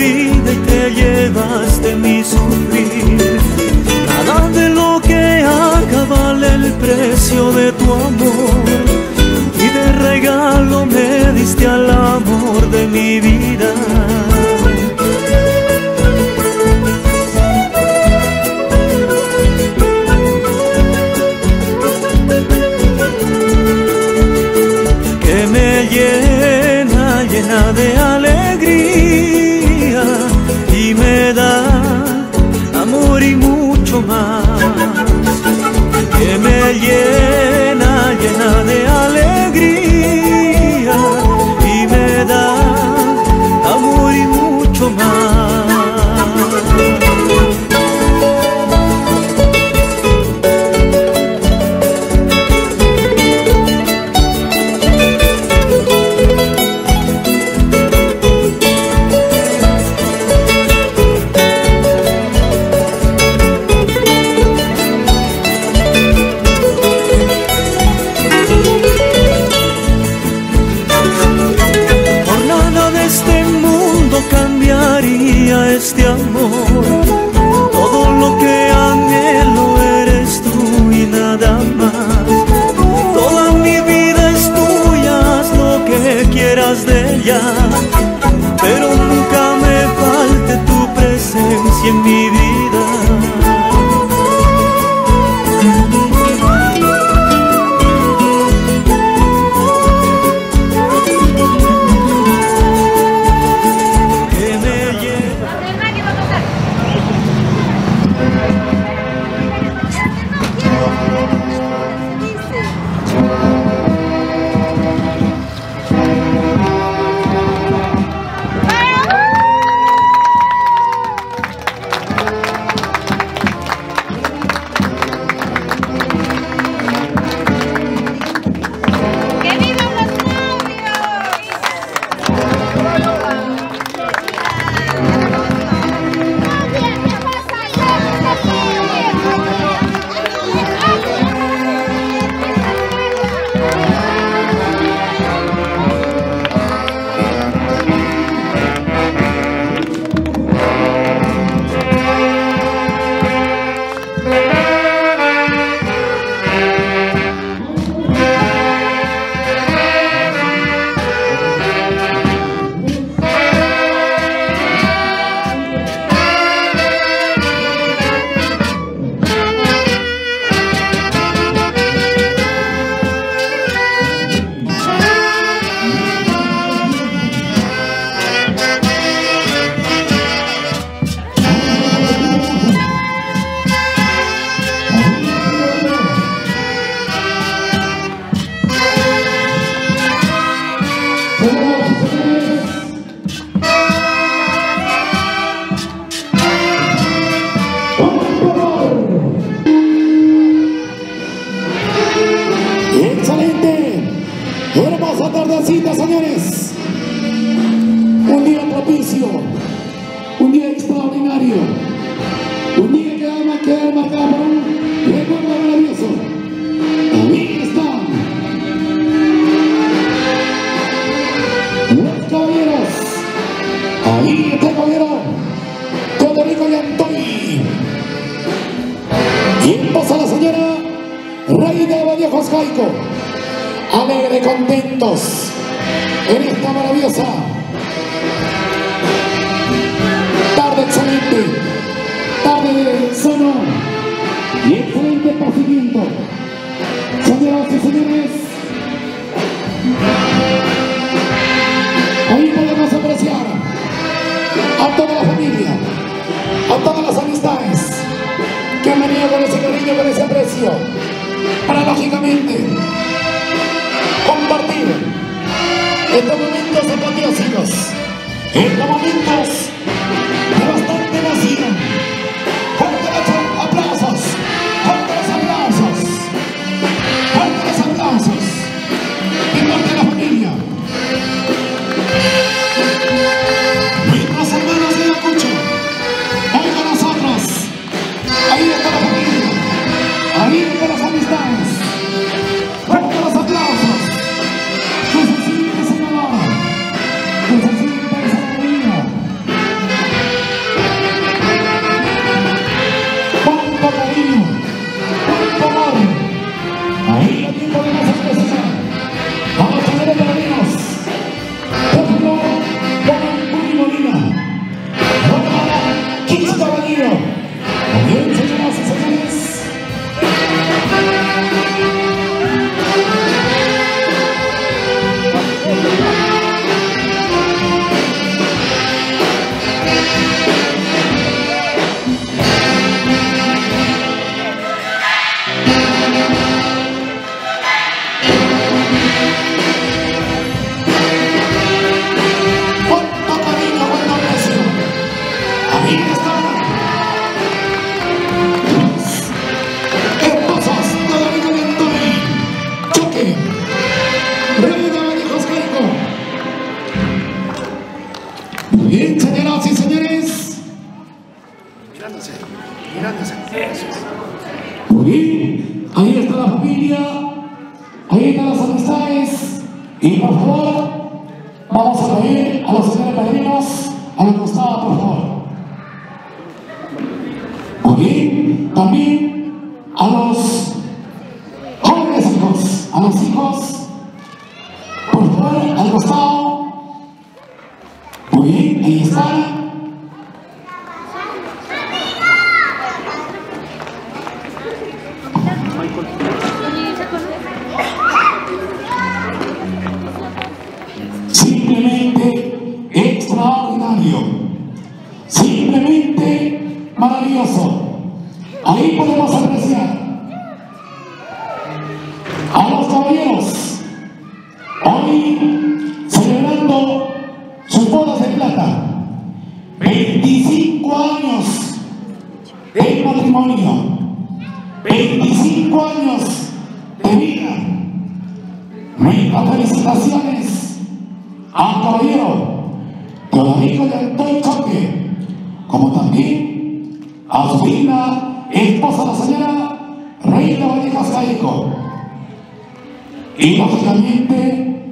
vida y te llevaste mi sufrir. Nada de lo que haga vale el precio de tu amor, y de regalo me diste al amor de mi vida. Que me llena, llena de alegría, y me da amor y mucho más. Que me llena, llena de alegría, y me da amor y mucho más. Este amor, todo lo que anhelo eres tú y nada más. Toda mi vida es tuya, haz lo que quieras de ella, pero nunca me falte tu presencia en mi vida. Hermosa tardecita, señores. Un día propicio, un día extraordinario, un día que va a quedar marcado por un recuerdo maravilloso. Ahí están los caballeros. Ahí está el caballero Federico Yantoy. Y pasa la señora Reina de Vallejos Jaico. Alegre, contentos en esta maravillosa tarde excelente, tarde de sano y excelente esparcimiento. Señoras y señores, ahí podemos apreciar a toda la familia, a todas las amistades que han venido con ese cariño, con ese aprecio, para lógicamente compartir estos momentos apoteósicos, estos momentos de bastante emoción. Fuerte los aplausos, fuerte los aplausos, fuerte los aplausos de parte de la familia. Nuestros hermanos de Ayacucho, hoy con nosotros. Ahí está la familia, ahí están las amistades. Fuerte los aplausos. Que se siente ese calor, que se siente esa alegría, Muy bien, señoras y señores. Mirándose. Muy bien, ahí está la familia, ahí están las amistades. Y por favor, vamos a pedir a los señores padrinos a los costados, por favor. Muy bien, también a los jóvenes hijos, a los hijos, por favor, al costado. Muy bien, ahí están. Simplemente extraordinario, simplemente maravilloso. Ahí podemos apreciar a los caballeros hoy celebrando sus bodas de plata, 25 años de matrimonio, 25 años de vida. Nuestras felicitaciones al caballero Teodorico de Antoy Choque, como también a su digna esposa, la señora Reina Vallejas Caico. Y lógicamente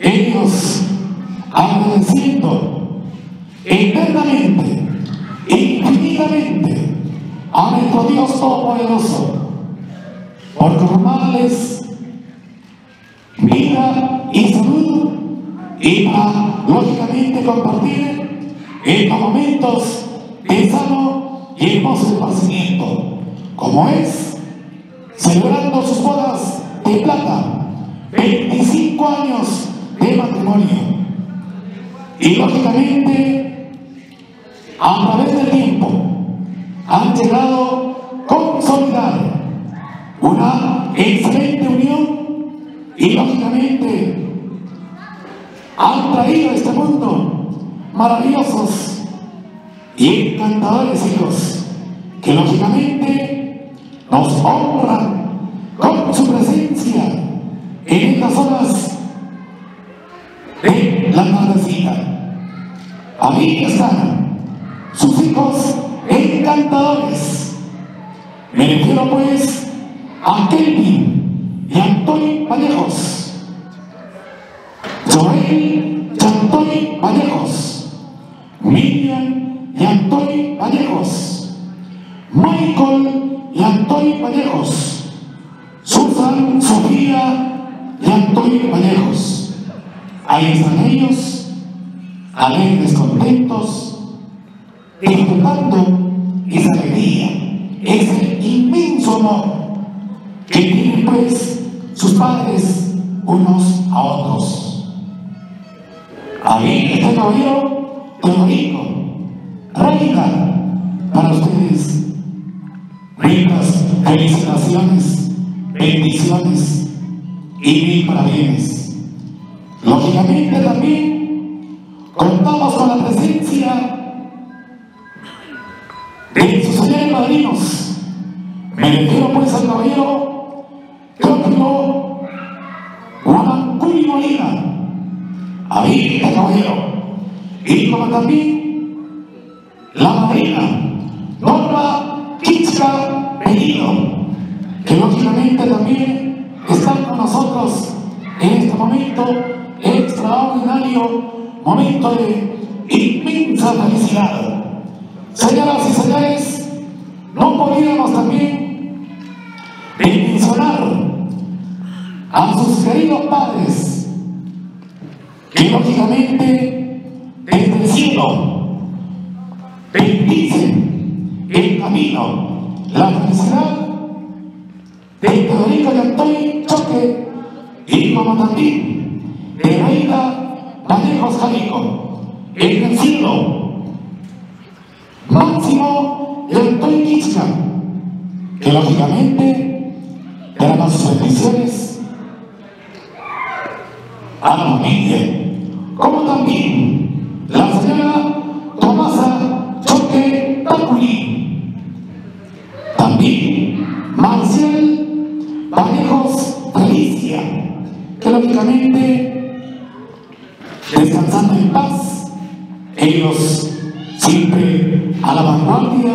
ellos agradeciendo eternamente, infinitamente a nuestro Dios Todopoderoso por coronarles vida y salud, y para lógicamente compartir estos momentos de sano y hermoso esparcimiento, como es celebrando sus bodas de plata, 25 años de matrimonio. Y lógicamente a través del tiempo han llegado a consolidar una excelente unión y lógicamente han traído a este mundo maravillosos y encantadores hijos que lógicamente nos honran con su presencia en estas horas de la tardecita. Ahí están sus hijos encantadores. Me refiero pues a Kelvin y Antoy Vallejos, Joel y Antoy Vallejos, Miriam y Antoy Vallejos, Michael y Antoy Vallejos, Susan, Sofía y Antoy Vallejos. Ahí están ellos, alegres, contentos, disfrutando esa alegría, ese inmenso amor que tienen pues sus padres unos a otros. Ahí está el caballero Teodorico. Reina, para ustedes ricas felicitaciones, bendiciones y mil parabienes. Lógicamente también contamos con la presencia de sus señores padrinos. Me refiero pues al caballero Teófilo Guananculi Molina. Ahí está el caballero. Y como también la madrina Norma Kichka Bellido, que lógicamente también están con nosotros en este momento extraordinario, momento de inmensa felicidad. Señoras y señores, no podríamos también mencionar a sus queridos padres, que lógicamente desde el cielo bendicen el camino, la felicidad de Teodorico y Antoy Choque, y como también de Reina Vallejos Caico, en el cielo Máximo y Antoy Kichka, que lógicamente damos sus bendiciones a la familia, como también la señora Tomasa Choque Taculi, también Marcial Vallejos Felicia, que lógicamente descansando en paz ellos siempre a la vanguardia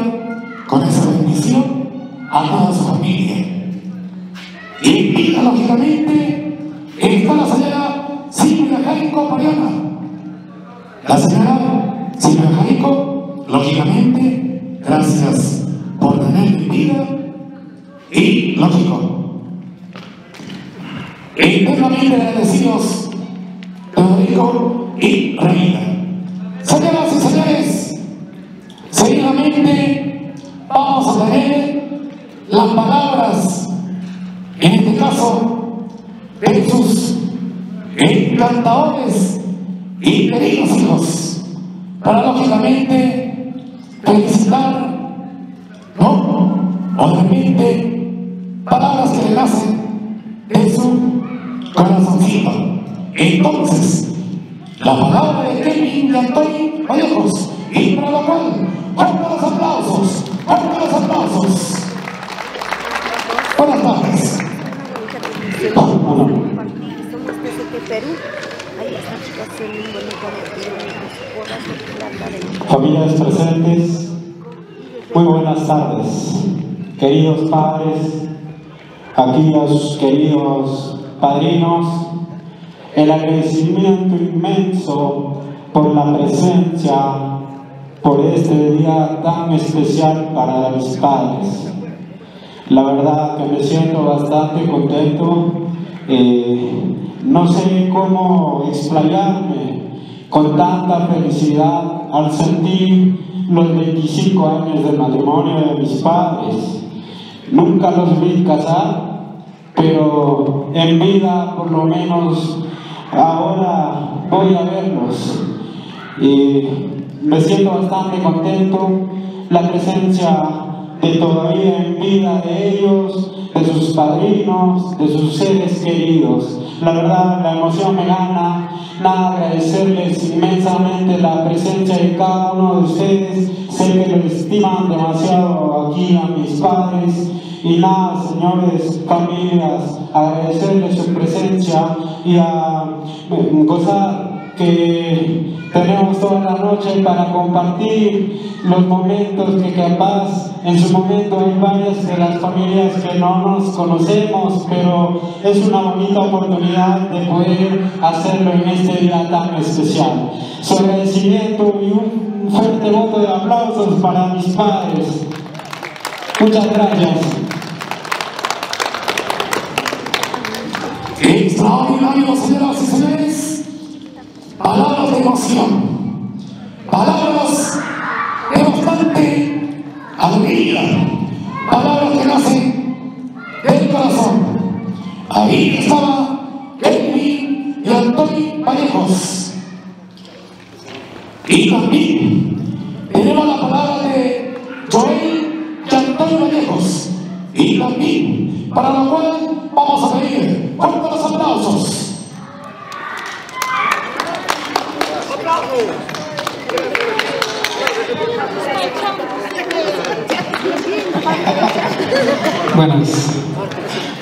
con esa bendición a toda su familia. Y lógicamente está la señora Silvia Jaico Mariana. La señora Silvia Jaico, lógicamente, gracias por tener vida y lógico. Eternamente agradecidos, Rodrigo y Reina. Señoras y señores, seguidamente vamos a leer las palabras, en este caso, de sus encantadores y queridos hijos, para lógicamente felicitar, ¿no? O de repente, palabras que le nacen de su corazoncito. Entonces, la palabra de Kevin y Antonio Vallejos, y para lo cual, fuerte los aplausos, fuerte los aplausos. Buenas tardes. Familias presentes, muy buenas tardes, queridos padres, aquí los queridos padrinos, el agradecimiento inmenso por la presencia, por este día tan especial para mis padres. La verdad que me siento bastante contento, no sé cómo explayarme con tanta felicidad al sentir los 25 años de matrimonio de mis padres. Nunca los vi casar, pero en vida por lo menos ahora voy a verlos y me siento bastante contento. La presencia de todavía en vida de ellos, de sus padrinos, de sus seres queridos. La verdad, la emoción me gana. Nada, agradecerles inmensamente la presencia de cada uno de ustedes. Sé que lo estiman demasiado aquí a mis padres. Y nada, señores, familias, agradecerles su presencia y a gozar que tenemos toda la noche para compartir los momentos que capaz en su momento hay varias de las familias que no nos conocemos, pero es una bonita oportunidad de poder hacerlo en este día tan especial. Su agradecimiento y un fuerte voto de aplausos para mis padres. Muchas gracias. Extraordinario, señoras y señores. Palabras de emoción, palabras de bastante alegría, palabras que nacen del corazón. Ahí estaba Kevin y Antonio Vallejos. Y también tenemos la palabra de Joel y Antonio Vallejos. Y también, para lo cual vamos a pedir fuertes los aplausos.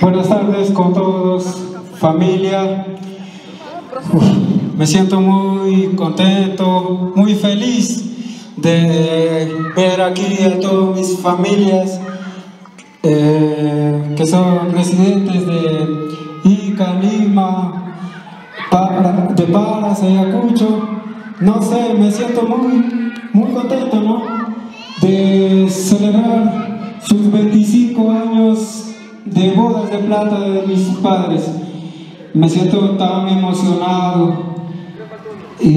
Buenas tardes con todos, familia. Me siento muy contento, muy feliz de ver aquí a todas mis familias que son residentes de Ica, Lima, de Paras, Ayacucho. No sé, me siento muy contento, ¿no? De celebrar sus 25 años de bodas de plata de mis padres. Me siento tan emocionado y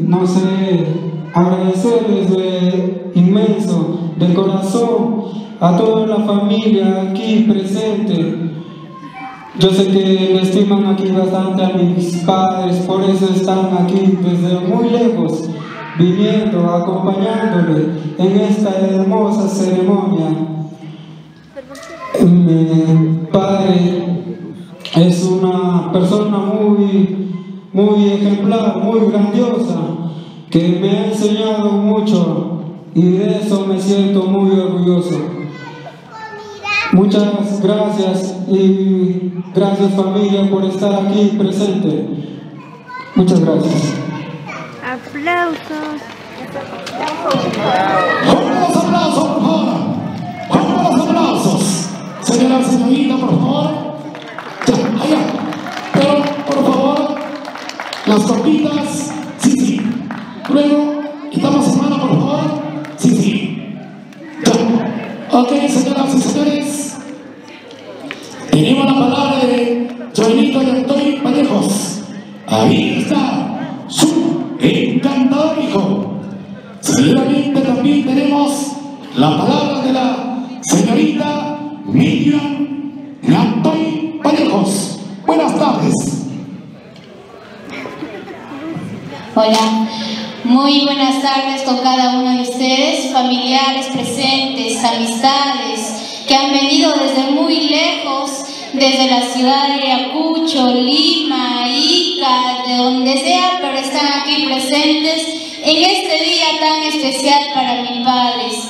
no sé, agradecerles de inmenso, de corazón, a toda la familia aquí presente. Yo sé que me estiman aquí bastante a mis padres, por eso están aquí desde muy lejos, viniendo, acompañándole en esta hermosa ceremonia. Mi padre es una persona muy ejemplar, muy grandiosa, que me ha enseñado mucho y de eso me siento muy orgulloso. Muchas gracias y gracias, familia, por estar aquí presente. Muchas gracias. Aplausos. Con los aplausos, por favor. Con los aplausos. Señora, señorita, por favor. Ya, allá. Pero, por favor, las copitas, sí. Luego, estamos en mano, por favor. Sí. Ya. Ok, señoras y señores. Tenemos la palabra de Joelito y Antonio Vallejos. Ahí está su encantador hijo. Seguidamente también tenemos la palabra de la señorita Miriam y Antonio Vallejos. Buenas tardes. Hola, muy buenas tardes con cada uno de ustedes, familiares presentes, amistades que han venido desde muy lejos, desde la ciudad de Ayacucho, Lima, Ica, de donde sea, pero están aquí presentes en este día tan especial para mis padres.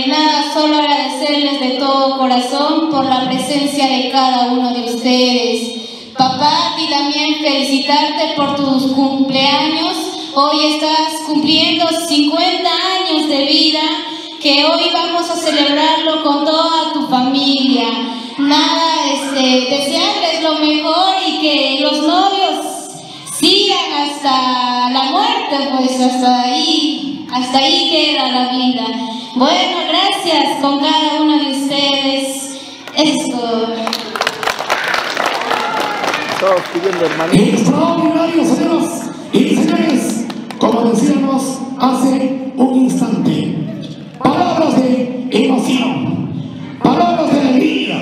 Nada, solo agradecerles de todo corazón por la presencia de cada uno de ustedes. Papá, y también felicitarte por tus cumpleaños. Hoy estás cumpliendo 50 años de vida, que hoy vamos a celebrarlo con toda tu familia. Nada, desearles lo mejor y que los novios sigan hasta la muerte, pues hasta ahí queda la vida. Bueno, gracias con cada uno de ustedes. Esto. Extraordinario, señoras y señores, como decíamos hace un instante, palabras de emoción, palabras de alegría,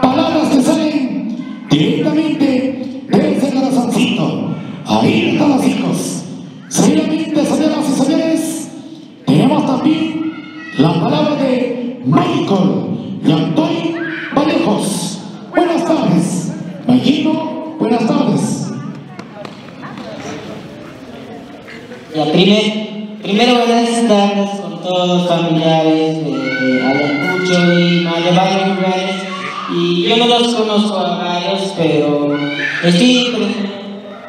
palabras que salen directamente desde el corazoncito. Ahí están los hijos. Seguidamente, señoras y señores, tenemos también la palabra de Michael y Antonio Vallejos. Buenas tardes. Mayito, buenas tardes. Primero buenas tardes con todos los familiares de Ayacucho, Lima, de varios lugares. Y yo no los conozco a varios, pero estoy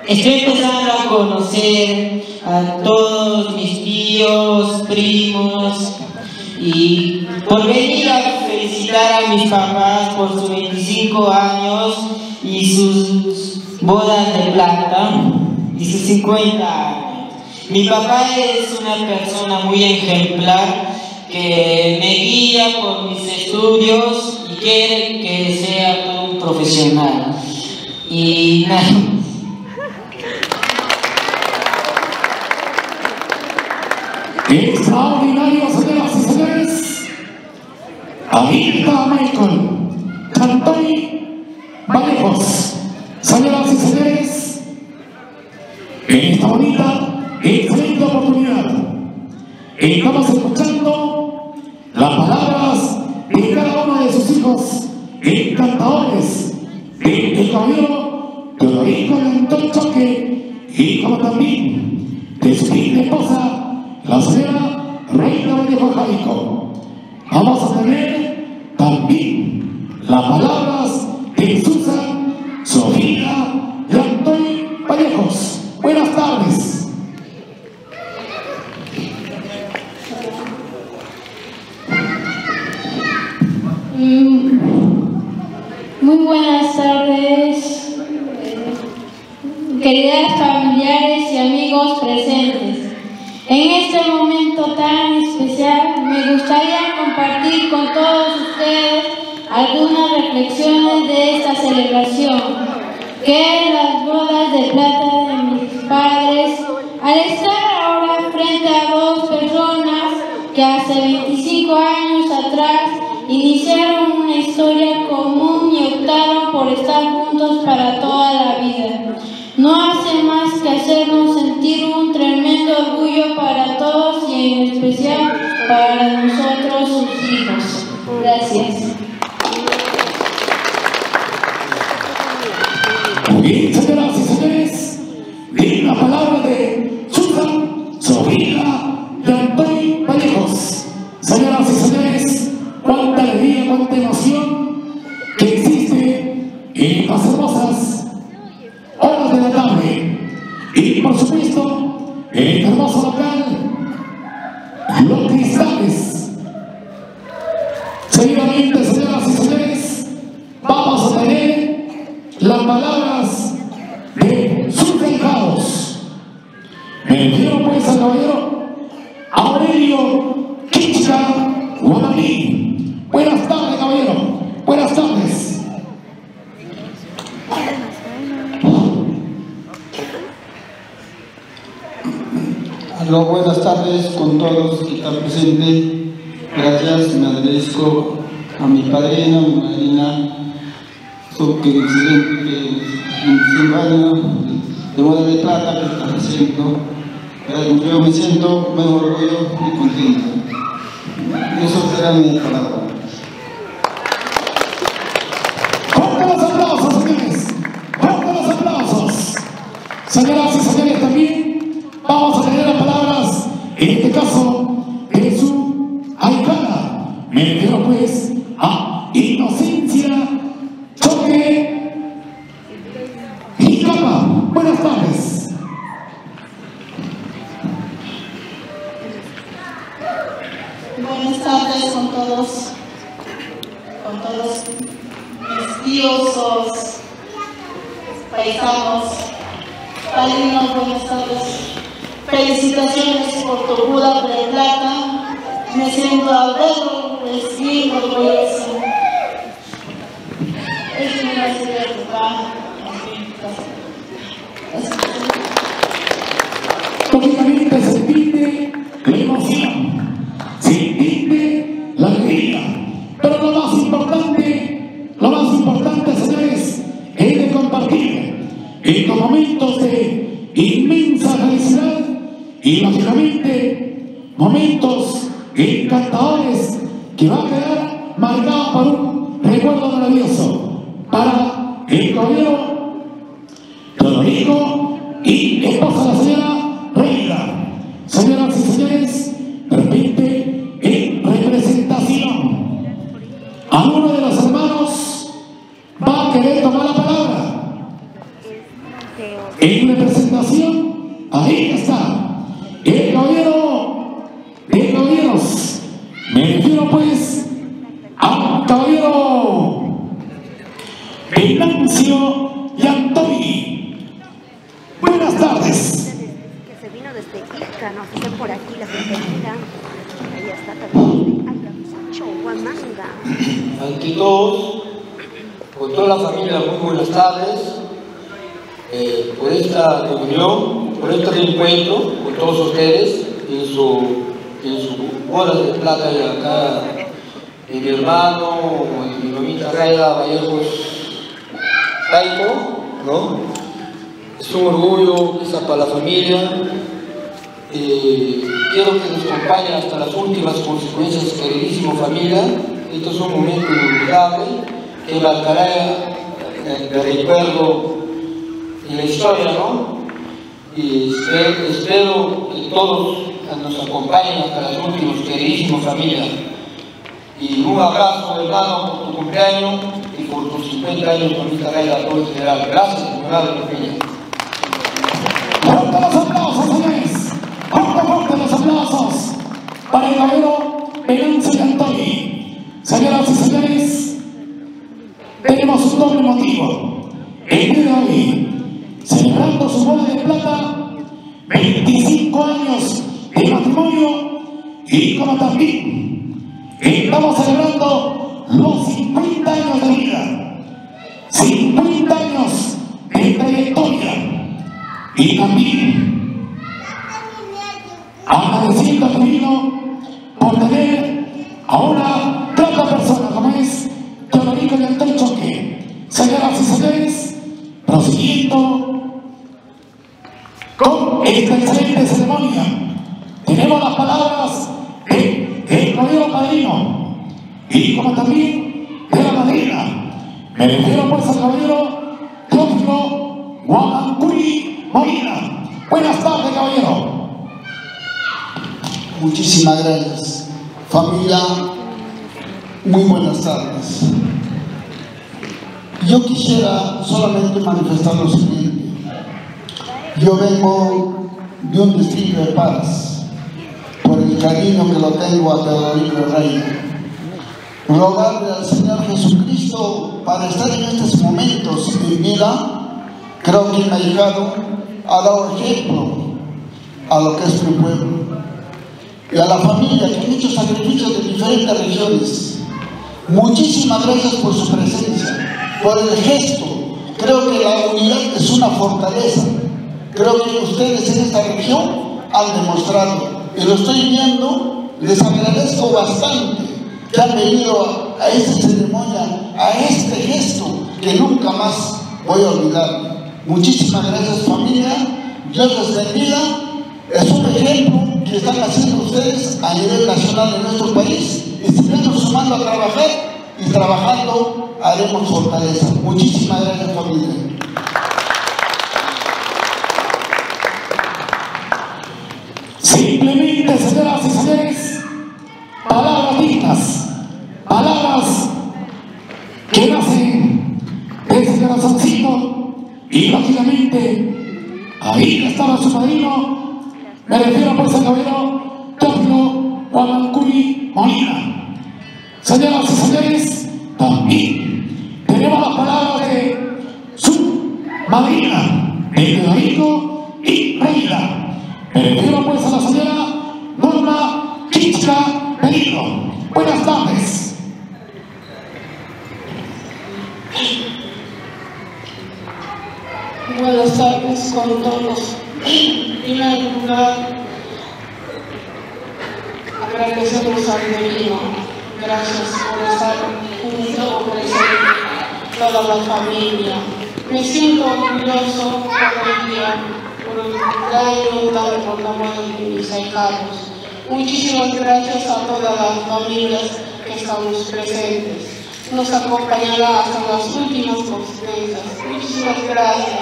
empezando a conocer a todos mis tíos, primos, y por venir a felicitar a mis papás por sus 25 años y sus bodas de plata y sus 50 años. Mi papá es una persona muy ejemplar que me guía por mis estudios y quiere que sea todo un profesional. Y nada. Extraordinario, señoras y señores. Ahí está Michael, Antonio Vallejos. Señoras y señores, en esta bonita, excelente oportunidad, estamos escuchando las palabras de cada uno de sus hijos encantadores, del caballero Teodorico de Antón Choque, y como también de su linda esposa, la señora Reina Vallejo Jaico. Vamos a tener también las palabras de Susan, Sofía y Antonio Vallejos. Buenas tardes. Muy buenas tardes, queridas familiares y amigos presentes. En este momento tan especial me gustaría compartir con todos ustedes algunas reflexiones de esta celebración, que es las bodas de plata de mis padres. Al estar ahora frente a dos personas que hace 25 años atrás iniciaron una historia común y optaron por estar juntos para toda la vida, no hace más que hacernos sentir un tremendo orgullo para todos y en especial para nosotros, sus hijos. Gracias. Muy bien, señoras y señores, di la palabra de Susan, Sofía y Antonio Vallejos. Señoras y señores, cuánta alegría, cuánta emoción que existe en estas hermosas horas de la tarde. Y por supuesto, en vamos a colocar los cristales. Seguidamente, señoras y señores, vamos a tener las palabras de sus delegados. Me refiero pues al caballero Aurelio Kichka Guamaní. Buenas tardes, caballero. Buenas tardes. Aló, buenas tardes con todos que están presentes. Gracias, me agradezco a mi padrino, a mi madrina, su que excelente 25 años de boda de plata que están haciendo. Yo me siento muy orgulloso y contento. Eso será mi palabra. ¡Fuerte los aplausos, señores! ¡Fuerte los aplausos! Señoras y señores, también vamos a tener las palabras, en este caso, de su ahijada. Me refiero pues a Inocencia Choque Gicapa. Buenas tardes. Buenas tardes con todos mis diosos, paisanos, padrinos, buenas tardes. Felicitaciones por tu boda de plata. Me siento a verlo, es bien orgulloso. Es una serie de trabajo. Lógicamente se entiende la emoción, se entiende la alegría, pero lo más importante, señores, es de compartir estos momentos de inmensa felicidad y lógicamente momentos encantadores que van a quedar marcados por un recuerdo maravilloso para el caballero Rodrigo y esposa de la señora Reina. Señoras y señores, de repente en representación, alguno de los hermanos va a querer tomar la palabra. En representación, ahí está, el caballero de caballeros. Me refiero pues al caballero Venancio Yantoni. Buenas tardes. Que se vino desde Ica, nos hacen por aquí la bienvenida. Ahí está también Chowamanga. Ante todos, con toda la familia, muy buenas tardes. Por esta reunión, por este reencuentro con todos ustedes en su boda de plata y acá de mi hermano, mi mamita Raida Vallejos Taico, ¿no? Es un orgullo quizá para la familia. Quiero que nos acompañen hasta las últimas consecuencias, queridísima familia. Estos son momentos inolvidables que marcará el recuerdo en la historia, ¿no? Y espero que todos nos acompañen hasta las últimas, queridísima familia. Y un abrazo, hermano, por tu cumpleaños y por tus 50 años con esta reina a todo el general. Gracias, hermano de familia. Fuerte los aplausos, señores. Fuerte los aplausos para el caballero Venancio Yantoni. Señoras y señores, tenemos un doble motivo. El día de hoy, celebrando su boda de plata, 25 años de matrimonio y como también estamos celebrando los 50 años de vida, 50 años de trayectoria y también agradeciendo al divino por tener a una grata persona como es Teodorico Yantoni Choque. Señoras y señores, prosiguiendo con esta excelente ceremonia, tenemos las palabras del caballero padrino y como también de la madrina. Me refiero pues al caballero Teófilo Guamancuri Molina. Buenas tardes, caballero. Muchísimas gracias. Familia, muy buenas tardes. Yo quisiera solamente manifestar lo siguiente. Yo vengo de un destino de paz, por el cariño que lo tengo a Teodorico Reina. Rogarle al Señor Jesucristo para estar en estos momentos de vida. Creo que mi ahijado ha dado ejemplo a lo que es mi pueblo y a la familia que han hecho sacrificios de diferentes regiones. Muchísimas gracias por su presencia, por el gesto. Creo que la unidad es una fortaleza. Creo que ustedes en esta región han demostrado, y lo estoy viendo. Les agradezco bastante que han venido a esta ceremonia, a este gesto que nunca más voy a olvidar. Muchísimas gracias, familia. Dios les bendiga. Es un ejemplo que están haciendo ustedes a nivel nacional en nuestro país, y sigamos sumando a trabajar, y trabajando haremos fortaleza. Muchísimas gracias, familia. Simplemente, señoras y señores, palabras dignas, palabras que nacen de ese corazoncito, y lógicamente ahí estaba su padrino. Me refiero por ese caballero Teófilo Guamancuri Molina. Señoras y señores, también tenemos las palabras de su madrina, de Teodorico y Reina. Me refiero pues a la señora Norma Kichka Peligro. Buenas tardes. Buenas tardes con todos. En primer lugar, agradecemos al Divino. Gracias por estar junto o presente toda la familia. Me siento orgulloso por el día, por el cumpleaños dado por la madre de mis ahijados. Muchísimas gracias a todas las familias que estamos presentes. Nos acompañará hasta las últimas consecuencias. Muchísimas gracias.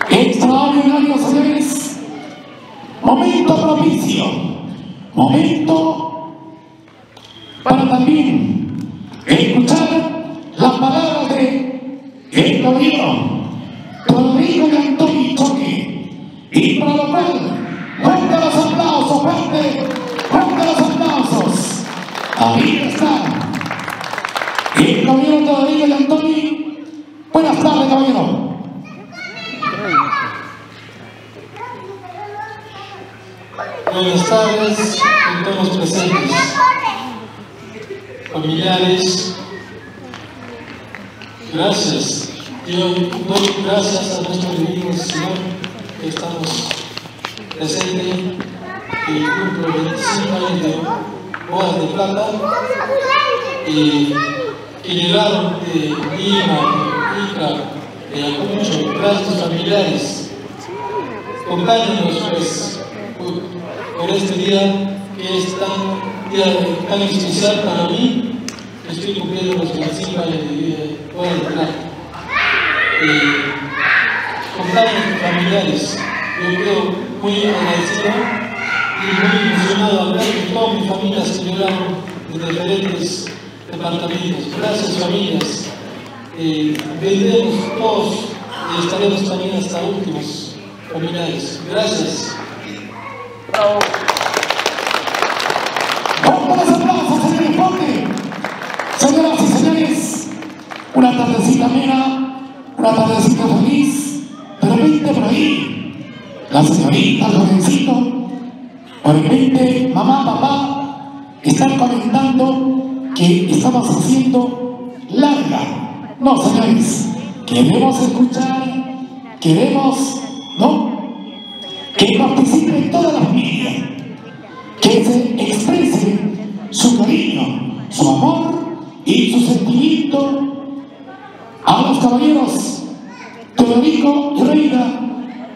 Extraordinario, señores. Momento propicio. Momento para también escuchar las palabras de el caballero Teodorico y Antonio Choque. Y para lo cual, fuerte los aplausos, fuerte los aplausos. Ahí está el caballero Teodorico y Antonio. Buenas tardes, caballero. Buenas tardes a todos los presentes, familiares. Gracias. Yo doy gracias a nuestro divino Señor que estamos presentes y cumplo 25 años de bodas de plata y que llegaron de Lima, de Ica, de Ayacucho. Gracias, familiares. Acompáñenos pues por este día que es tan especial para mí. Estoy cumpliendo los 25 años de boda de plata. Compañeros familiares, yo quedo muy agradecido y muy emocionado al ver que todas mis familias se llegaron de diferentes departamentos. Gracias, familias. Vendremos todos y estaremos también hasta últimos familiares. Gracias. Vamos a los aplausos, señores, fuerte. Señoras y señores, una tardecita amena, una tardecita feliz. De repente por ahí, la señorita, el jovencito, de repente mamá, papá, están comentando que estamos haciendo larga. No, señores, queremos escuchar, queremos, ¿no?, que participe toda la familia, que se exprese su cariño, su amor y su sentimiento a los caballeros Teodorico y Reina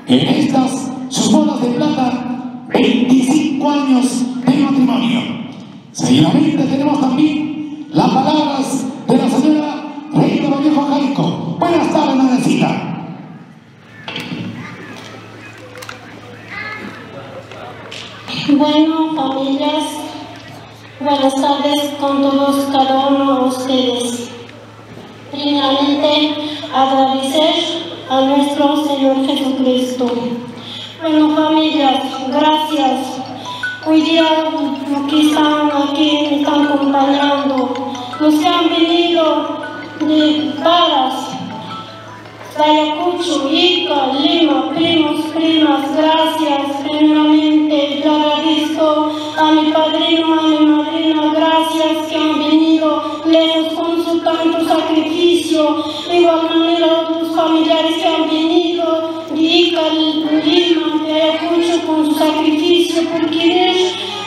en estas sus bodas de plata, 25 años de matrimonio. Seguidamente tenemos también las palabras de la señora Reina Vallejo Jaico. Buenas tardes, madrecita. Bueno, familias, buenas tardes con todos, cada uno de ustedes. Primeramente, agradecer a nuestro Señor Jesucristo. Bueno, familias, gracias. Hoy día los que están aquí me están acompañando, los que han venido de Paras, Ayacucho, Ica, Lima, primos, primas, gracias. Primeramente le agradezco a mi padrino, a mi madrina, gracias que han venido lejos con su tanto sacrificio. De igual manera los familiares que han venido de Ica, Lima, de Ayacucho con su sacrificio por querer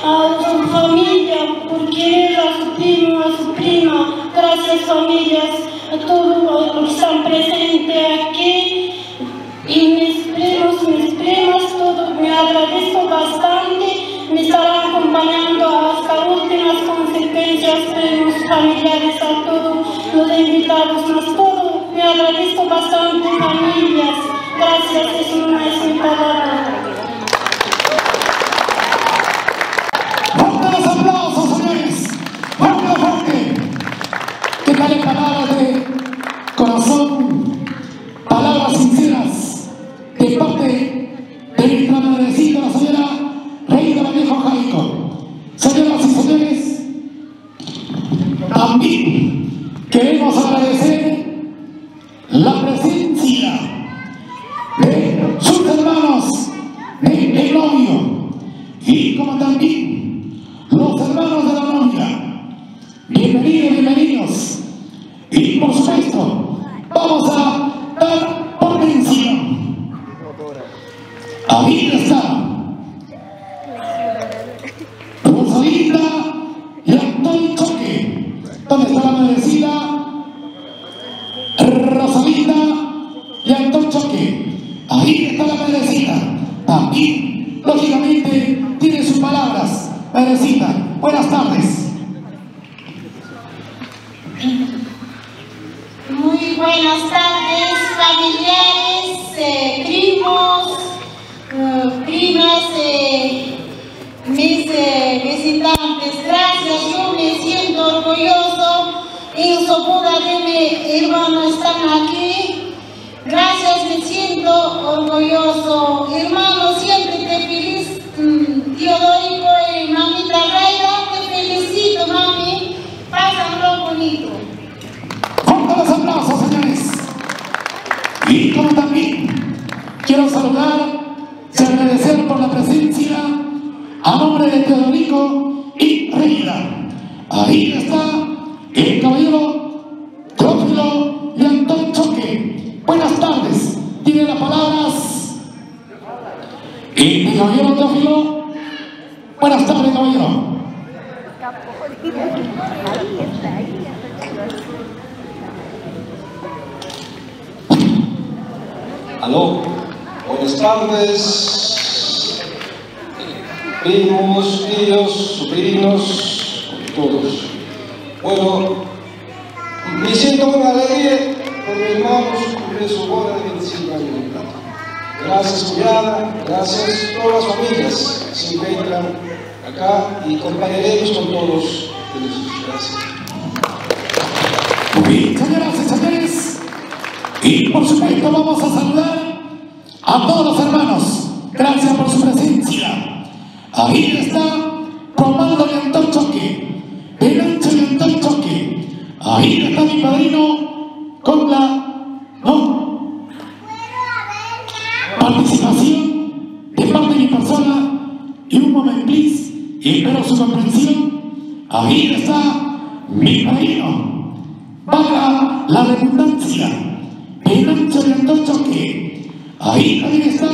a su familia, por querer a su primo, a su prima. Gracias familias, a todos los que están presentes aquí, y mis primos, mis primas, todos me agradezco bastante, me estarán acompañando hasta últimas consecuencias, primos, familiares, a todos los invitados, más todo, me agradezco bastante familias, gracias, eso no es mi palabra. ¡Fuerte los aplausos, señores! ¡Fuerte, fuerte! ¿Qué tal en palabras de corazón? Palabras sinceras de parte de nuestra madrecita, la señora Reina Vallejo Jaico. Señoras y señores, también queremos agradecer la presencia de sus hermanos del novio y como también los hermanos de la novia. Bienvenidos, bienvenidos. Y por supuesto, vamos a dar por mención. Ahí está Rosalinda y Antón Choque. ¿Dónde está la madrecita? Rosalinda y Antón Choque. Ahí está la madrecita. También, lógicamente, tiene sus palabras. Madrecita, buenas tardes. Muy buenas tardes, familiares, primos, primas, mis visitantes. Gracias, yo me siento orgulloso en su boda de mi hermano están aquí. Gracias, me siento orgulloso. Hermano, siempre te feliz, Teodorico y mamita Raida, te felicito, mami. Pásenlo bonito. Con los aplausos, señores. Y como también quiero saludar y agradecer por la presencia a nombre de Teodorico y Reina. Ahí está el caballero Teófilo y Antón Choque. Buenas tardes. Tiene las palabras el caballero Teófilo. Buenas tardes, caballero. Aló, buenas tardes, primos, tíos, sobrinos, todos. Bueno, me siento con alegría por mi hermano cumplir su boda de 25 años de plata. Gracias, cuñada, gracias a todas las familias que se encuentran acá y acompañaremos con todos ustedes. Gracias. Muy bien, señoras y señores. Y por supuesto vamos a saludar a todos los hermanos. Gracias por su presencia. Ahí está Romaldo y Antón Choque, Penancho y Antón Choque. Ahí está mi padrino con la participación de parte de mi persona. Y un momento, please, y espero su comprensión. Ahí está mi padrino, valga la redundancia, Penancho y Antón Choque. Ahí también está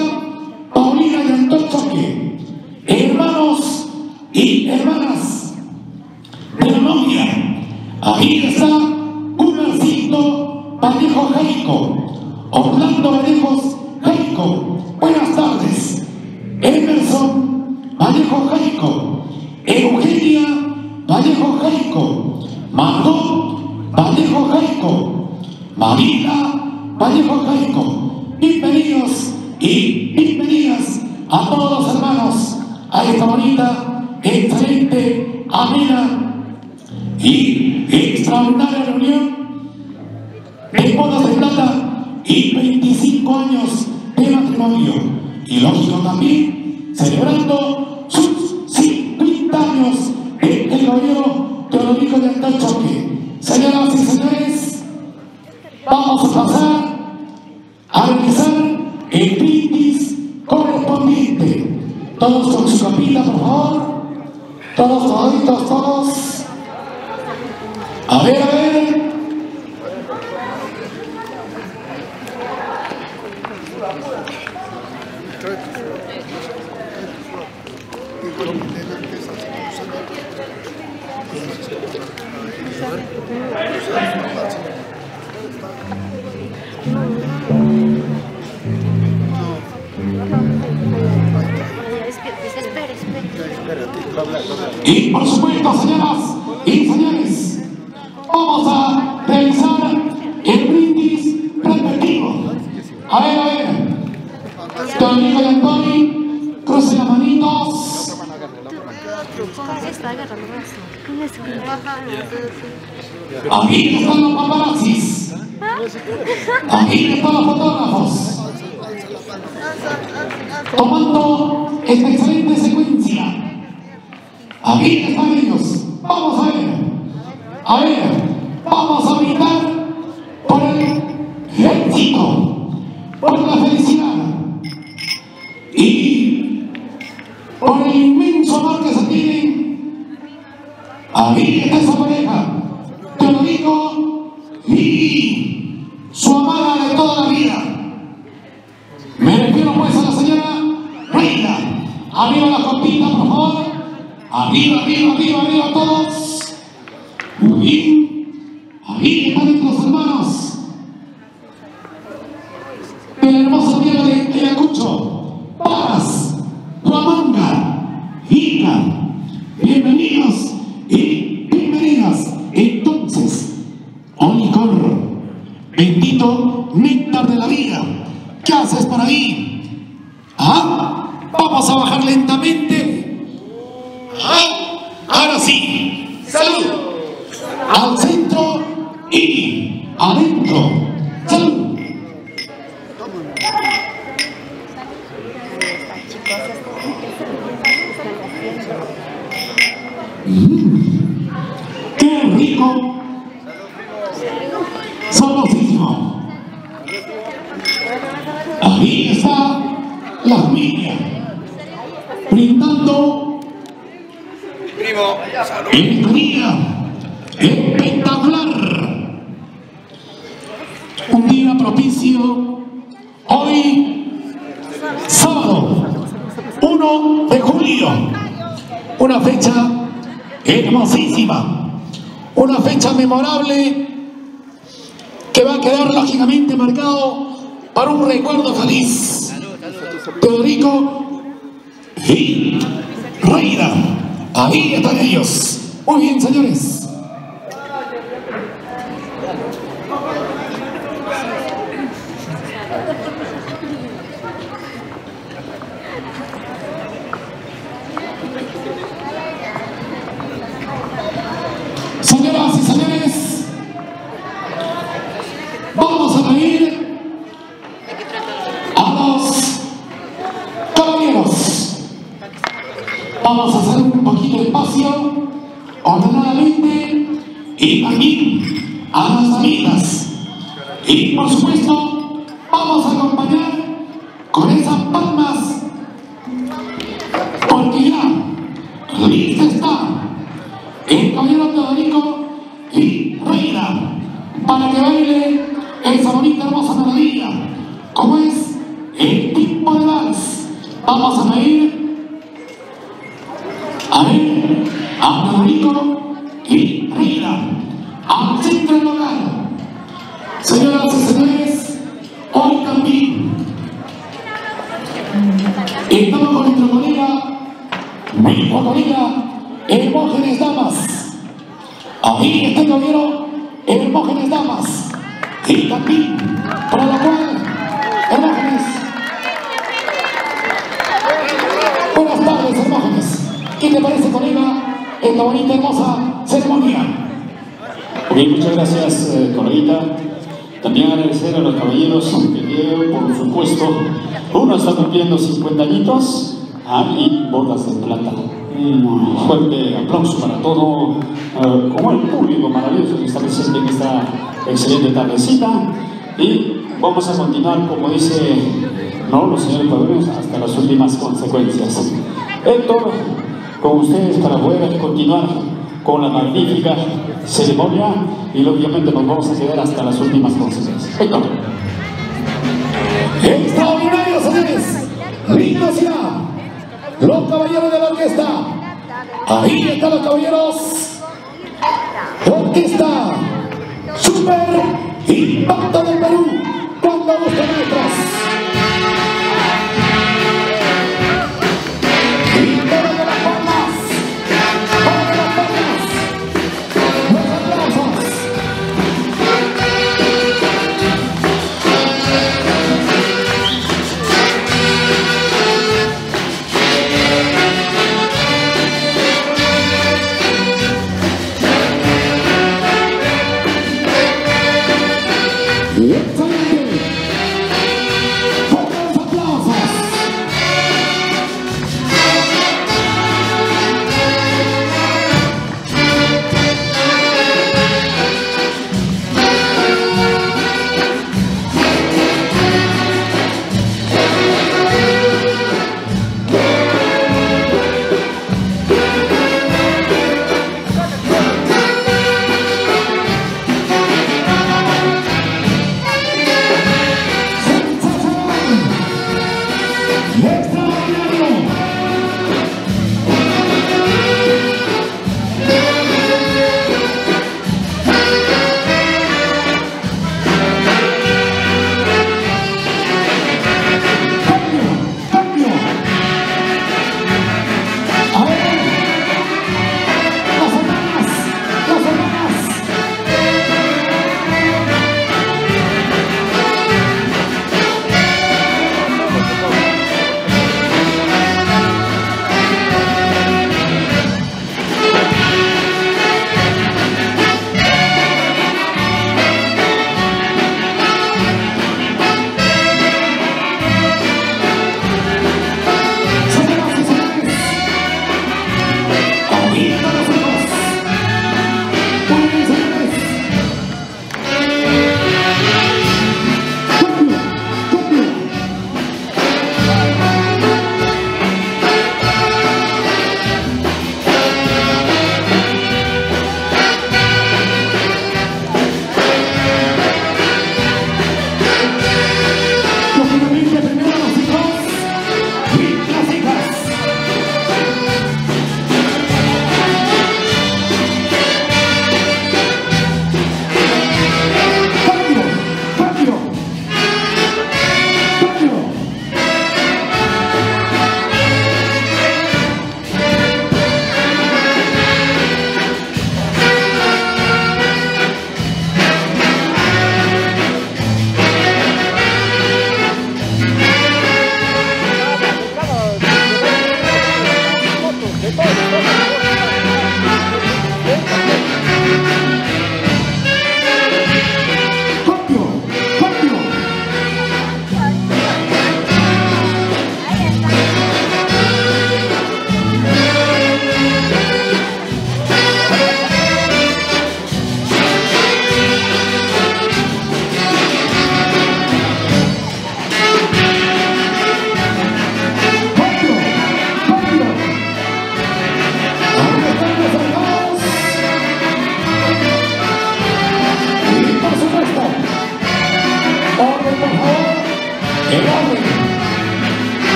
Paulina y Antón Choque, hermanos y hermanas de la novia. Ahí está Gunnarcito Vallejo Jaico, Orlando Vallejos Jaico. Buenas tardes. Emerson Vallejo Jaico, Eugenia Vallejo Jaico, Margot Vallejo Jaico, Marina Vallejo Jaico. Bienvenidos y bienvenidas a todos los hermanos a esta bonita, excelente, amena y extraordinaria reunión de bodas de plata y 25 5 años de matrimonio y lógico también celebrando sus 50 años el caballero Teodorico de Antachoque. Señoras y señores, vamos a pasar a realizar el brindis correspondiente. Todos con su copita, por favor. Todos, toditos, todos. A ver, a ver. Y por supuesto, señoras y señores, vamos a realizar el brindis respectivo. A ver, Teodorico y Antoni, crucen las manitos. Aquí están los paparazzis. Aquí están los fotógrafos. Tomando esta excelente secuencia. Aquí están ellos. Vamos a ver, vamos a brindar por el éxito, por la felicidad y por el inmenso amor que se tienen. Aquí está esa pareja, Teodorico y su amada de toda la vida. Me refiero pues a la señora Reina. Arriba la copita, por favor. Arriba, arriba, arriba, arriba todos. Muy bien. Ahí están nuestros hermanos de la hermosa tierra de Ayacucho, Paz, Huamanga, Ica. Bienvenidos y bienvenidas. Entonces, un licor, bendito néctar de la vida. ¿Qué haces por ahí? ¿Ah? Vamos a bajar lentamente. Ahora sí, salud. Al centro y adentro. Salud. ¡Qué rico! Sabrosísimo. Ahí está la familia brindando el día espectacular. Un día propicio. Hoy, sábado 1 de julio. Una fecha hermosísima. Una fecha memorable que va a quedar lógicamente marcado para un recuerdo feliz. Teodorico y Reina. Ahí están ellos. Muy bien, señores. Señoras y señores, vamos a pedir a los caballeros. Vamos a hacer un poquito de espacio, ordenadamente, y también a las amigas. Y por supuesto, vamos a acompañar con esas palmas, porque ya lista está el caballero Teodorico y Reina para que baile esa bonita, hermosa melodía, como es el tipo de vals. Vamos a pedir a ver, a Teodorico y Reina, al centro del hogar. Señoras y señores, hoy también estamos con nuestra colega, mi colega Hermógenes Damas. Ahí está el caballero Hermógenes Damas. Y también, para la cual, Hermógenes. Buenas tardes, Hermógenes. ¿Qué te parece, colega, esta bonita, hermosa ceremonia? Bien, muchas gracias, coleguita. También agradecer a los caballeros que dieron, por supuesto, uno está cumpliendo 50 añitos y bodas de plata. Un fuerte aplauso para todo, como el público maravilloso que está presente en esta excelente tardecita. Y vamos a continuar, como dice los señores padrinos, hasta las últimas consecuencias. Héctor, con ustedes para poder continuar con la magnífica ceremonia y lógicamente nos vamos a quedar hasta las últimas consecuencias. Héctor. Extraordinario, señores. Lindos ya. Los caballeros de la orquesta. Ahí están los caballeros. Orquesta Super Impacto del Perú. Cuando gusten nuestros. Y todas las palmas. Todas las palmas. Los aplausos.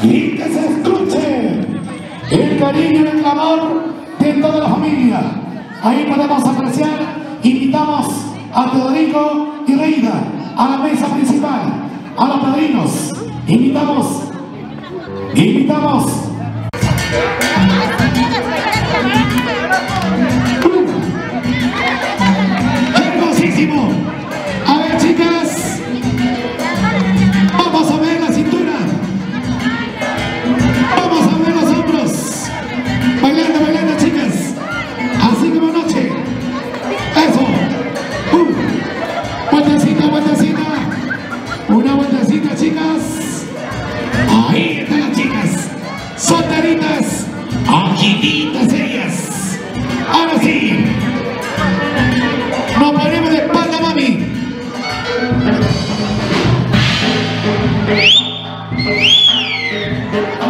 y que se escuche el cariño y el clamor de toda la familia. Ahí podemos apreciar, invitamos a Teodorico y Reina a la mesa principal, a los padrinos, invitamos. Hermosísimo. A ver, chicas, vamos a ver la cintura, vamos a ver los hombros, bailando, chicas, así como anoche. Eso. Vueltecita, una vueltecita, chicas. Ahí están las chicas, solteritas, agititas ellas. Ahora sí, nos ponemos de espalda, mami.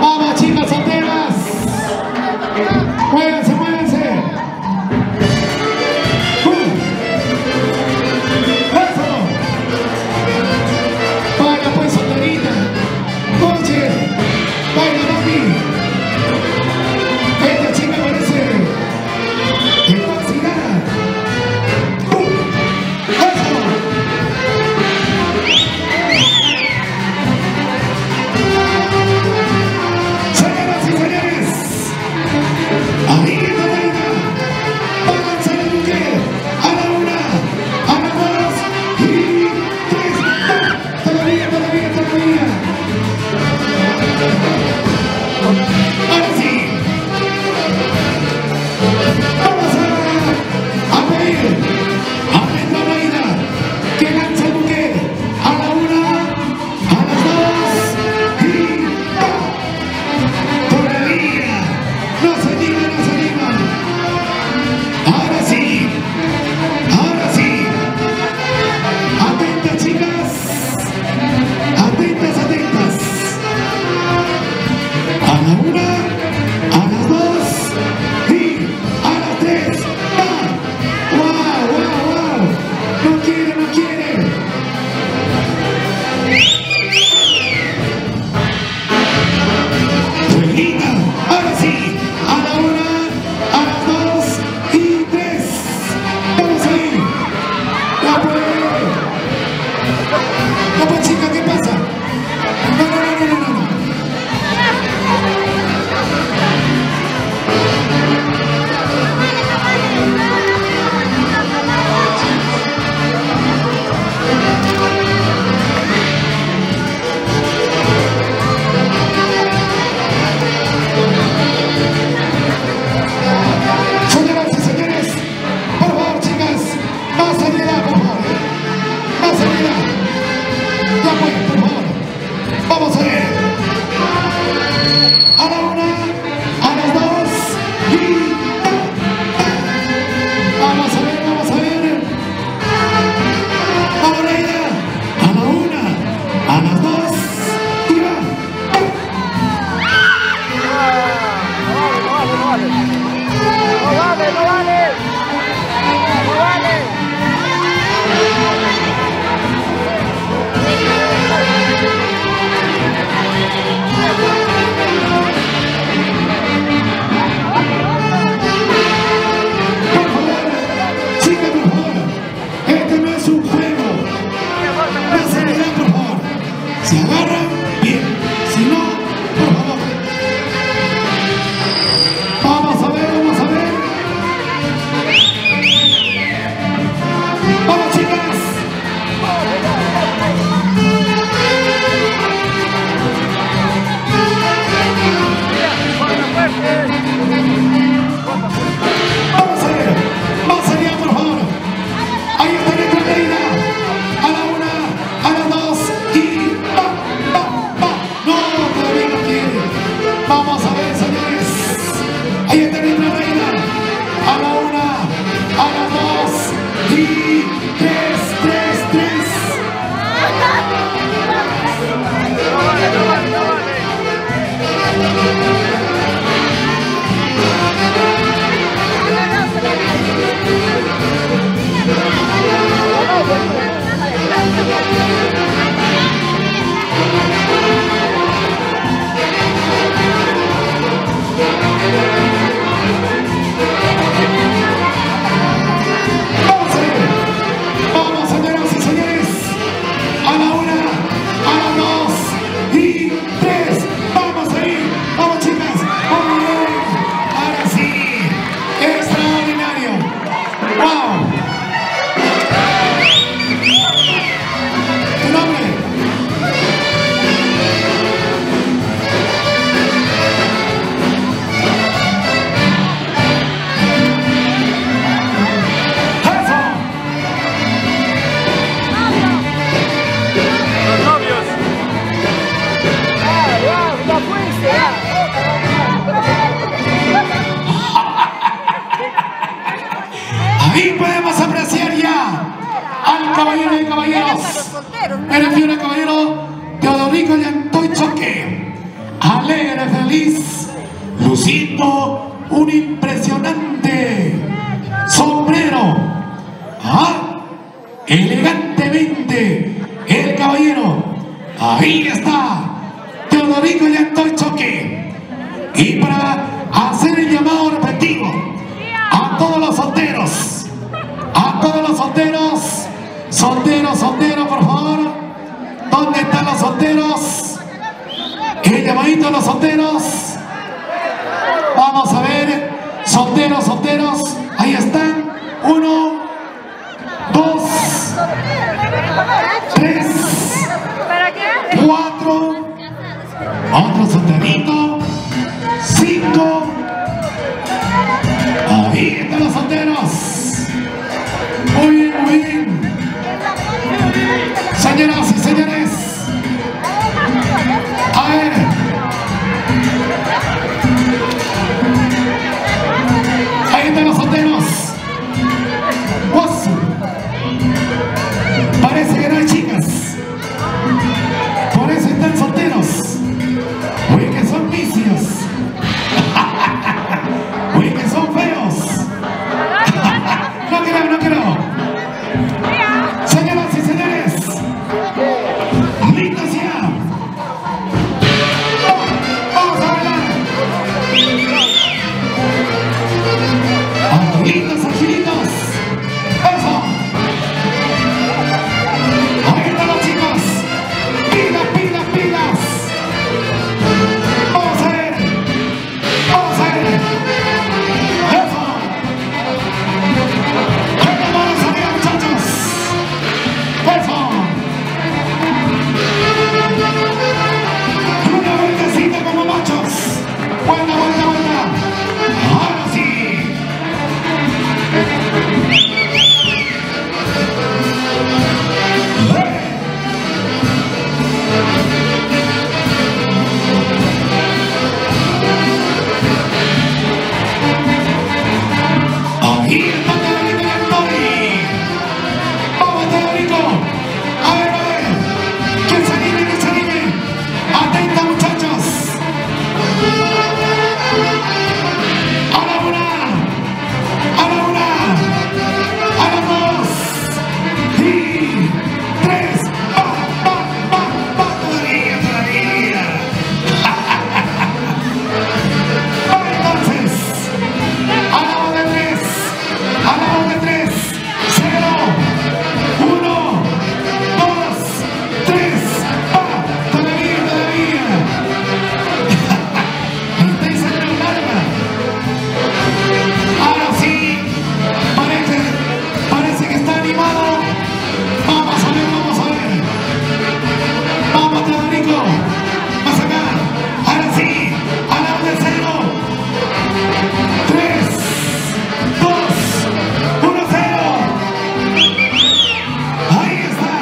Vamos, chicas solteras, muévanse. Baila pues, solterita. Oye, baila, mami. Esta chica parece fascinada. Señoras y señores, ahí está Reina. Váyanse a la mujer. A la una, a las dos y tres. Todavía. Ahora sí. Vamos a pedir a nuestra Reina que lance el buque a la una, a las dos y todavía no se anima. Ahora sí. Atentas, chicas. Atentas. A la una, a las dos y a las tres. ¡Wow! No quiere. Buenita. Ahora sí. A la una, a las dos y tres. Vamos ahí. No pues, chica, ¿qué pasa? No. Señoras y señores, por favor, chicas, más seriedad, por favor. Más seriedad. Ya pues, por favor. Vamos a ver. A la una, a las dos y vamos a ver. Vamos, Reina. A la una, a las dos y va. No vale. caballero de caballeros. Me refiero al caballero Teodorico Llantoy Choque. Alegre, feliz, luciendo un impresionante sombrero. Elegantemente, el caballero. Ahí está, Teodorico Llantoy Choque. Y para hacer el llamado repetido a todos los solteros, solteros, por favor, ¿dónde están los solteros? El llamadito a los solteros. Vamos a ver, solteros, ahí están. 1, 2, 3, 4, otro solterito, 5. Ahí están los solteros. Muy bien. Señoras y señores, a ver, ahí están los solteros. Guasu. Parece que no hay chicas, por eso están solteros. Uy, que son vicios. Uy, que son feos. No creo. Señoras y señores, lindos ya. Vamos a bailar. Angelitos. Eso. Ahí están los chicos. Pilas. Vamos a ver. Eso. Venga, vamos arriba, muchachos. Eso. Una vueltecita como machos. Vuelta. Ahora sí. Ahí está Teodorico Llantoy. Vamos, Teodorico. A ver. Que se anime. Atenta, muchachos. A la una. A la dos. Y 3. Va todavía. Va entonces. A la voz de 3. 0. 1, 2, 3. Va. Todavía. Estáis en la larga. Ahora sí. Parece que está animado. Vamos a ver. Vamos, Teodorico. Más acá. Ahora sí. A la voz de 0. 3, 2, 1, 0. Ahí está.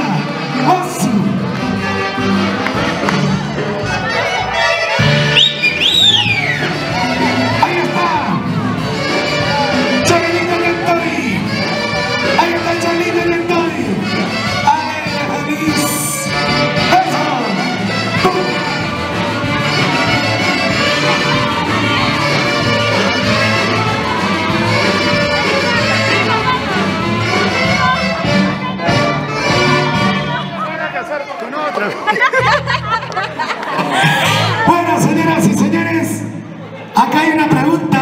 Guasu. Ahí está. Chalito Llantoy. Ahí está Chalito Llantoy. Alegre, feliz. Eso. Bueno, señoras y señores, acá hay una pregunta.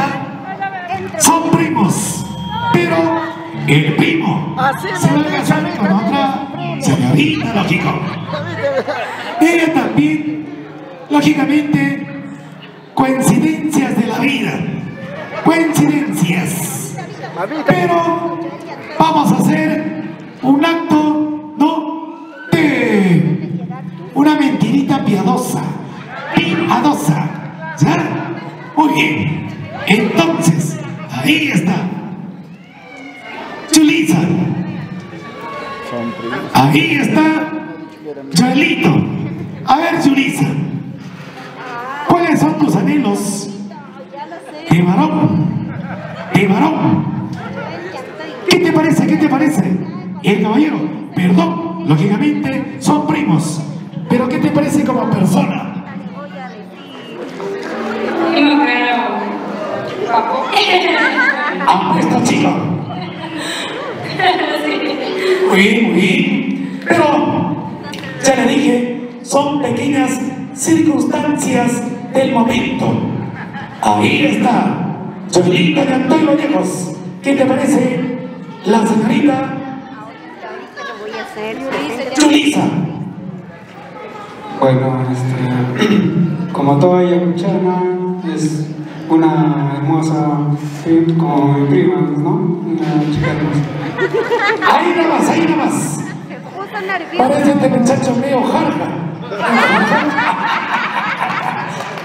Son primos, pero el primo se va a casar con otra señorita, lógico. Ella también, lógicamente, coincidencias de la vida. Coincidencias. Pero vamos a hacer un acto, ¿no? De una mentirita piadosa. ¿Ya? Muy bien. Entonces, ahí está. Chulisa. Ahí está Joelito. A ver, Chulisa, ¿cuáles son tus anhelos de varón? ¿Qué te parece? El caballero. perdón, lógicamente son primos. Pero ¿qué te parece como persona? Primo, claro. Guapo. Apuesto, chico. Muy bien, muy bien. Pero, ya le dije, son pequeñas circunstancias del momento. Ahí está, Yolita de Antoy Vallejos. ¿Qué te parece la señorita Ahorita lo voy a hacer. Yulisa? Bueno, como toda yacuchana, es una hermosa, como mi prima, ¿no? Una chica hermosa. Ahí nada más, ahí nada más. Parece este muchacho medio jarga.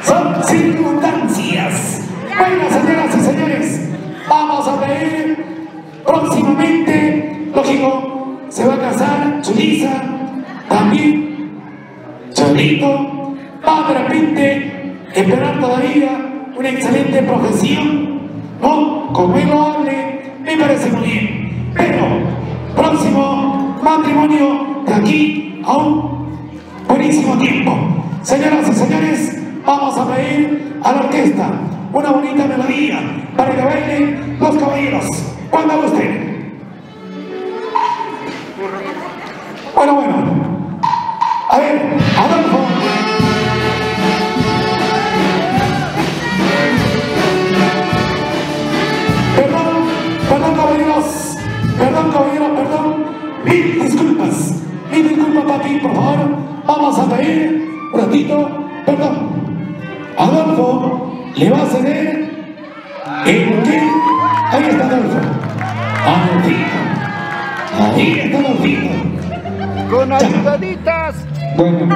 Son circunstancias. Bueno, señoras y señores, vamos a ver próximamente, lógico, se va a casar Yulisa, también Cholito, va de repente esperar todavía una excelente profesión, ¿no? Como él lo hable, me parece muy bien. Pero, próximo matrimonio de aquí a un buenísimo tiempo. Señoras y señores, vamos a pedir a la orquesta una bonita melodía para que bailen los caballeros cuando gusten. Bueno, a ver, Adolfo. Perdón caballeros, perdón. Mil disculpas papi, por favor. Vamos a pedir un ratito, perdón. Adolfo le va a ceder el buque. Ahí está Adolfo. Ahí está Adolfito. Con ayudaditas. Bueno,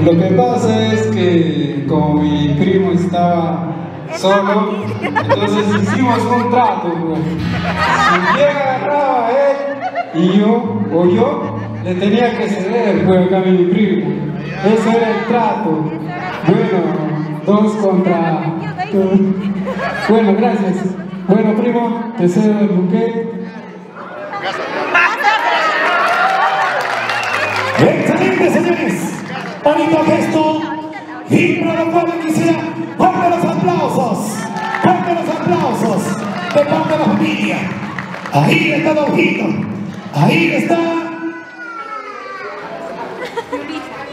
lo que pasa es que como mi primo estaba solo, entonces hicimos un trato, pues. Si llega agarraba a él y yo le tenía que ceder, pues, a mi primo. Ese era el trato. Bueno, 2 contra 2. Bueno, gracias. Bueno, primo, te cedo el buque. Excelente, señores. Bonito gesto. Y para lo cual quisiera fuerte los aplausos de parte de la familia. Ahí está Adolfito. Ahí está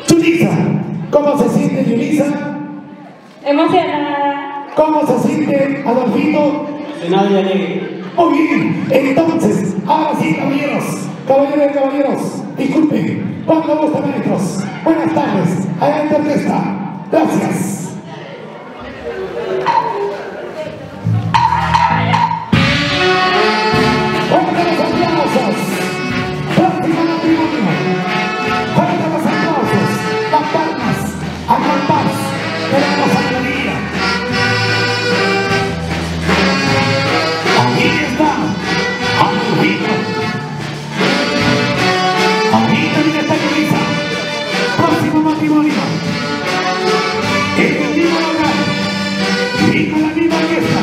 Yulisa. ¿Cómo se siente Yulisa? Emocionada. ¿Cómo se siente Adolfito? Emocionado y alegre. Muy bien, entonces, ahora sí, caballeros, disculpen, cuando gusten, maestros. Buenas tardes, adelante orquesta. Gracias. Fuerte los aplausos. Próximo matrimonio. Fuerte los aplausos. Las palmas al compás de la hermosa melodía. Ahí está Adolfito. Ahí también está Yulisa. Próximo matrimonio. En el mismo lugar y con la misma orquesta.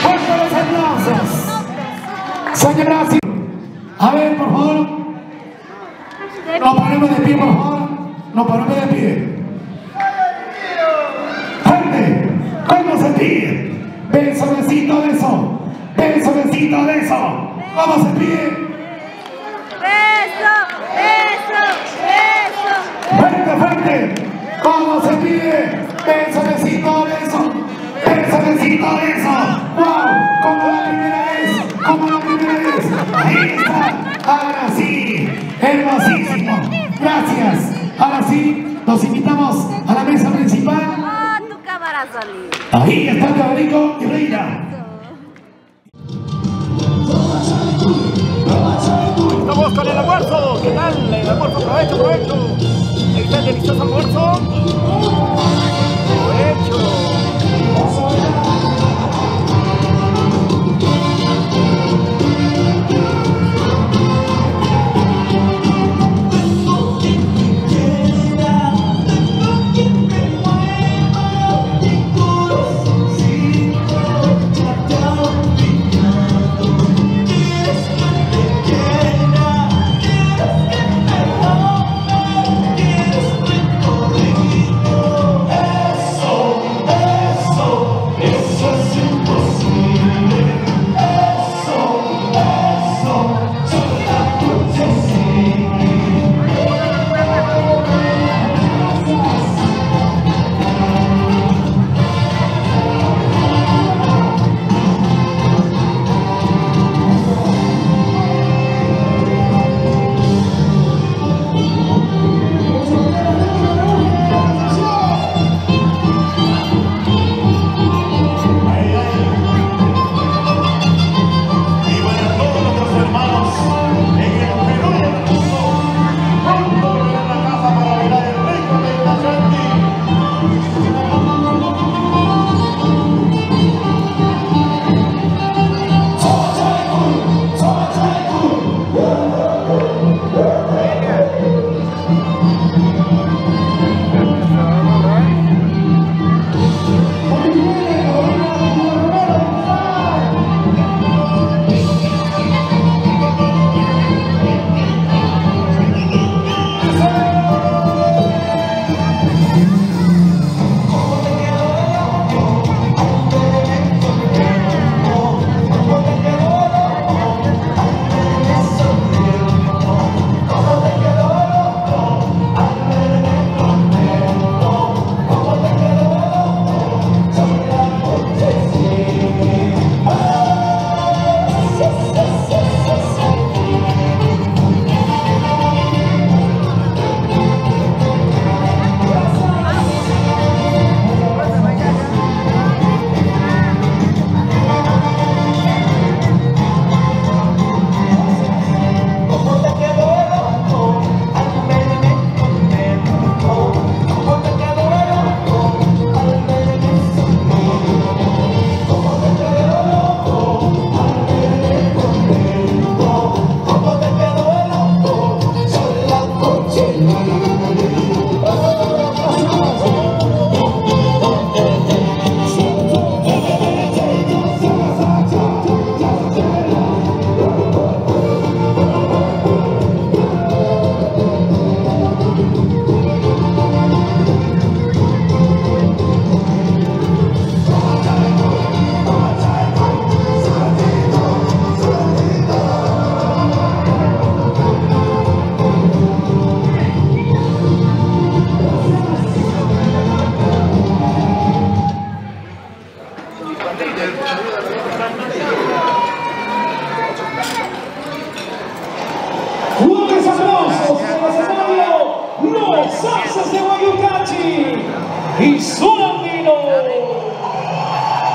¡Fuerte los aplausos! Señoras y... A ver, por favor. Nos ponemos de pie, por favor. Nos ponemos de pie. ¡Fuerte! ¿Cómo se pide? Beso, besito, beso. Beso, besito, beso. ¿Cómo se pide? Beso. ¡Fuerte! ¿Cómo se pide? Beso, besito, beso. Beso, besito, beso. ¡Wow! Como la primera vez. Ahí está. Ahora sí. Hermosísimo. Gracias. Ahora sí, los invitamos a la mesa principal. Tu cámara salí. Ahí está el caballero y reina. Estamos con el almuerzo. ¿Qué tal? El almuerzo, provecho. Ahí está el delicioso almuerzo. Provecho.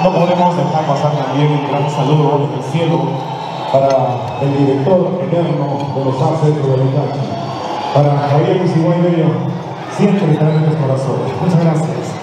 no podemos dejar pasar también un gran saludo del cielo para el director eterno de los Arces de Bariloche, para Javier Ciguay Bello, siempre estará en nuestros corazones. Muchas gracias.